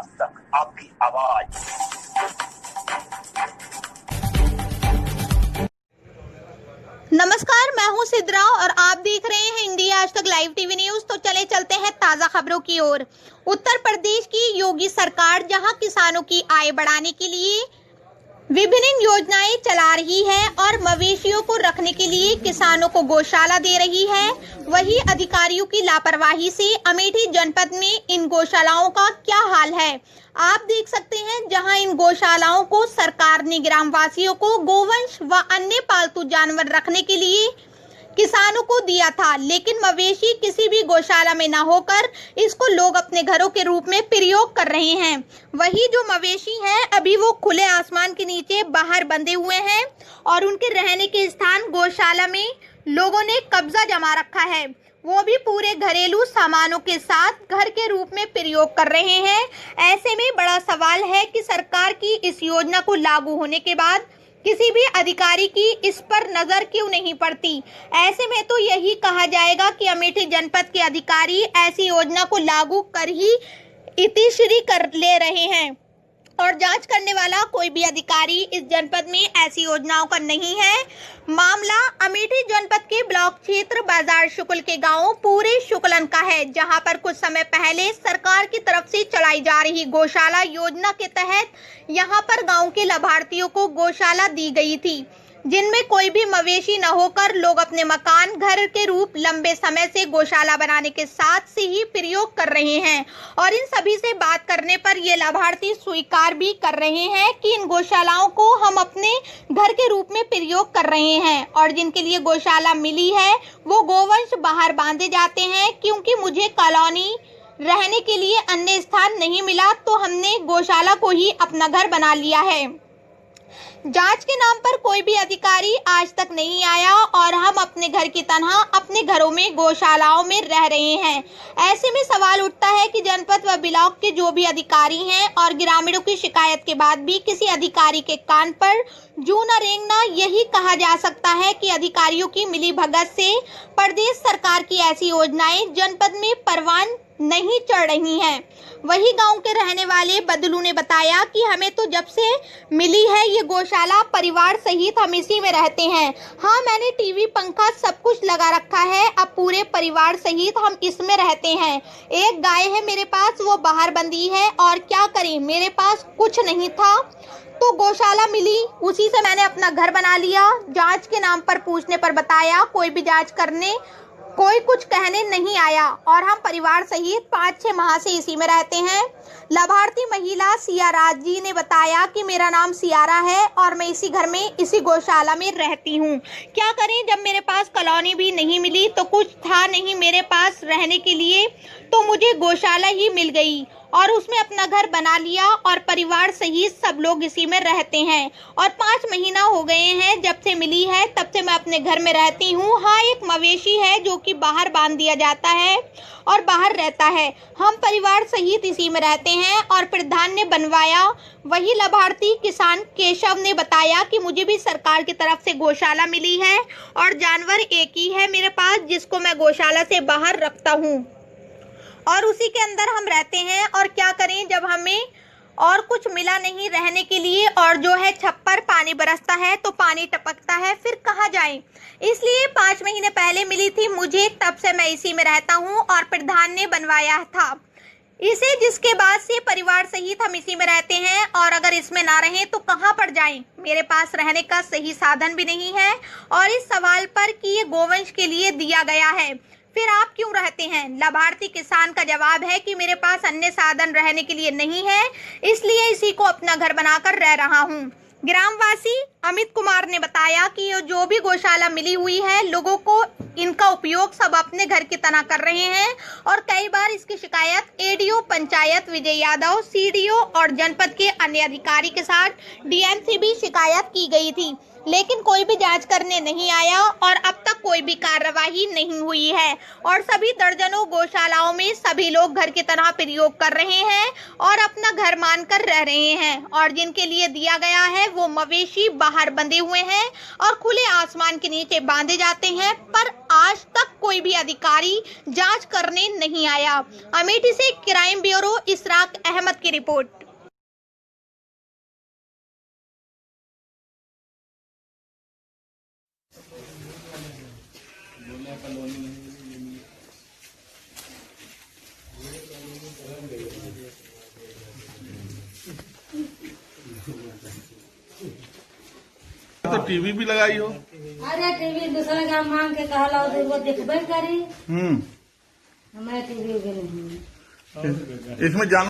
आज तक आपकी आवाज। नमस्कार, मैं हूं सिद्रा और आप देख रहे हैं इंडिया आज तक लाइव टीवी न्यूज। तो चले चलते हैं ताजा खबरों की ओर। उत्तर प्रदेश की योगी सरकार जहां किसानों की आय बढ़ाने के लिए विभिन्न योजनाएं चला रही है और मवेशियों को रखने के लिए किसानों को गौशाला दे रही है, वहीं अधिकारियों की लापरवाही से अमेठी जनपद में इन गौशालाओं का क्या हाल है आप देख सकते हैं। जहां इन गौशालाओं को सरकार ने ग्रामवासियों को गोवंश व अन्य पालतू जानवर रखने के लिए किसानों को दिया था, लेकिन मवेशी किसी भी गौशाला में न होकर इसको लोग अपने घरों के रूप में प्रयोग कर रहे हैं। वही जो मवेशी हैं अभी वो खुले आसमान के नीचे बाहर बंधे हुए हैं और उनके रहने के स्थान गौशाला में लोगों ने कब्जा जमा रखा है, वो भी पूरे घरेलू सामानों के साथ घर के रूप में प्रयोग कर रहे हैं। ऐसे में बड़ा सवाल है कि सरकार की इस योजना को लागू होने के बाद किसी भी अधिकारी की इस पर नजर क्यों नहीं पड़ती। ऐसे में तो यही कहा जाएगा कि अमेठी जनपद के अधिकारी ऐसी योजना को लागू कर ही इतिश्री कर ले रहे हैं और जांच करने वाला कोई भी अधिकारी इस जनपद में ऐसी योजनाओं का नहीं है। मामला अमेठी जनपद के ब्लॉक क्षेत्र बाजार शुक्ल के गांव पूरे शुक्लन का है, जहां पर कुछ समय पहले सरकार की तरफ से चलाई जा रही गौशाला योजना के तहत यहां पर गांव के लाभार्थियों को गौशाला दी गई थी, जिनमें कोई भी मवेशी न होकर लोग अपने मकान घर के रूप लंबे समय से गौशाला बनाने के साथ से ही प्रयोग कर रहे हैं। और इन सभी से बात करने पर ये लाभार्थी स्वीकार भी कर रहे हैं कि इन गौशालाओं को हम अपने घर के रूप में प्रयोग कर रहे हैं और जिनके लिए गौशाला मिली है वो गोवंश बाहर बांधे जाते हैं, क्योंकि मुझे कॉलोनी रहने के लिए अन्य स्थान नहीं मिला तो हमने गौशाला को ही अपना घर बना लिया है। जांच के नाम पर कोई भी अधिकारी आज तक नहीं आया और हम अपने घर की तरह अपने घरों में गौशालाओं में रह रहे हैं। ऐसे में सवाल उठता है कि जनपद व ब्लॉक के जो भी अधिकारी हैं और ग्रामीणों की शिकायत के बाद भी किसी अधिकारी के कान पर जूं न रेंगना, यही कहा जा सकता है कि अधिकारियों की मिलीभगत से प्रदेश सरकार की ऐसी योजनाएं जनपद में परवान नहीं चढ़ रही हैं। वही गांव के रहने वाले बदलू ने बताया कि हमें तो जब से मिली है ये गौशाला परिवार सहित हम इसी में रहते हैं। हाँ, मैंने टीवी पंखा सब कुछ लगा रखा है, अब पूरे परिवार सहित हम इसमें रहते हैं। एक गाय है मेरे पास, वो बाहर बंधी है और क्या करें, मेरे पास कुछ नहीं था तो गौशाला मिली, उसी से मैंने अपना घर बना लिया। जांच के नाम पर पूछने पर बताया कोई भी जांच करने कोई कुछ कहने नहीं आया और हम परिवार सहित 5-6 माह से इसी में रहते हैं। लाभार्थी महिला सियाराज जी ने बताया कि मेरा नाम सियारा है और मैं इसी घर में इसी गौशाला में रहती हूँ। क्या करें, जब मेरे पास कॉलोनी भी नहीं मिली तो कुछ था नहीं मेरे पास रहने के लिए, तो मुझे गौशाला ही मिल गई और उसमें अपना घर बना लिया और परिवार सहित सब लोग इसी में रहते हैं और 5 महीना हो गए हैं जब से मिली है, तब से मैं अपने घर में रहती हूँ। हाँ, एक मवेशी है जो कि बाहर बांध दिया जाता है और बाहर रहता है। हम परिवार सहित इसी में रहते हैं और प्रधान ने बनवाया। वही लाभार्थी किसान केशव ने बताया कि मुझे भी सरकार की तरफ से गौशाला मिली है और जानवर एक ही है मेरे पास, जिसको मैं गौशाला से बाहर रखता हूँ और उसी के अंदर हम रहते हैं। और क्या करें, जब हमें और कुछ मिला नहीं रहने के लिए और जो है छप्पर पानी बरसता है तो पानी टपकता है, फिर कहाँ जाएं। इसलिए 5 महीने पहले मिली थी मुझे, तब से मैं इसी में रहता हूँ और प्रधान ने बनवाया था इसे, जिसके बाद से परिवार सहित हम इसी में रहते हैं और अगर इसमें ना रहें तो कहाँ पर जाएं। मेरे पास रहने का सही साधन भी नहीं है और इस सवाल पर कि ये गोवंश के लिए दिया गया है, फिर आप क्यों रहते हैं। लाभार्थी किसान का जवाब है कि मेरे पास अन्य साधन रहने के लिए नहीं है, इसलिए इसी को अपना घर बनाकर रह रहा हूँ। ग्रामवासी अमित कुमार ने बताया कि ये जो भी गौशाला मिली हुई है लोगों को इनका उपयोग सब अपने घर की तरह कर रहे हैं और कई बार इसकी शिकायत एडीओ पंचायत विजय यादव, सीडीओ और जनपद के अन्य अधिकारी के साथ डीएम से भी शिकायत की गई थी, लेकिन कोई भी जांच करने नहीं आया और अब तक कोई भी कार्रवाई नहीं हुई है और सभी दर्जनों गौशालाओं में सभी लोग घर की तरह प्रयोग कर रहे हैं और अपना घर मानकर रह रहे हैं और जिनके लिए दिया गया है वो मवेशी बाहर बंधे हुए हैं और खुले आसमान के नीचे बांधे जाते हैं, पर आज तक कोई भी अधिकारी जांच करने नहीं आया। अमेठी से क्राइम ब्यूरो इशराक अहमद की रिपोर्ट। तो टीवी भी लगाई हो? अरे टीवी दूसरे का मांग के कहला तो वो देखबे करी। हम्म। हमारे टीवी भी नहीं। इसमें जान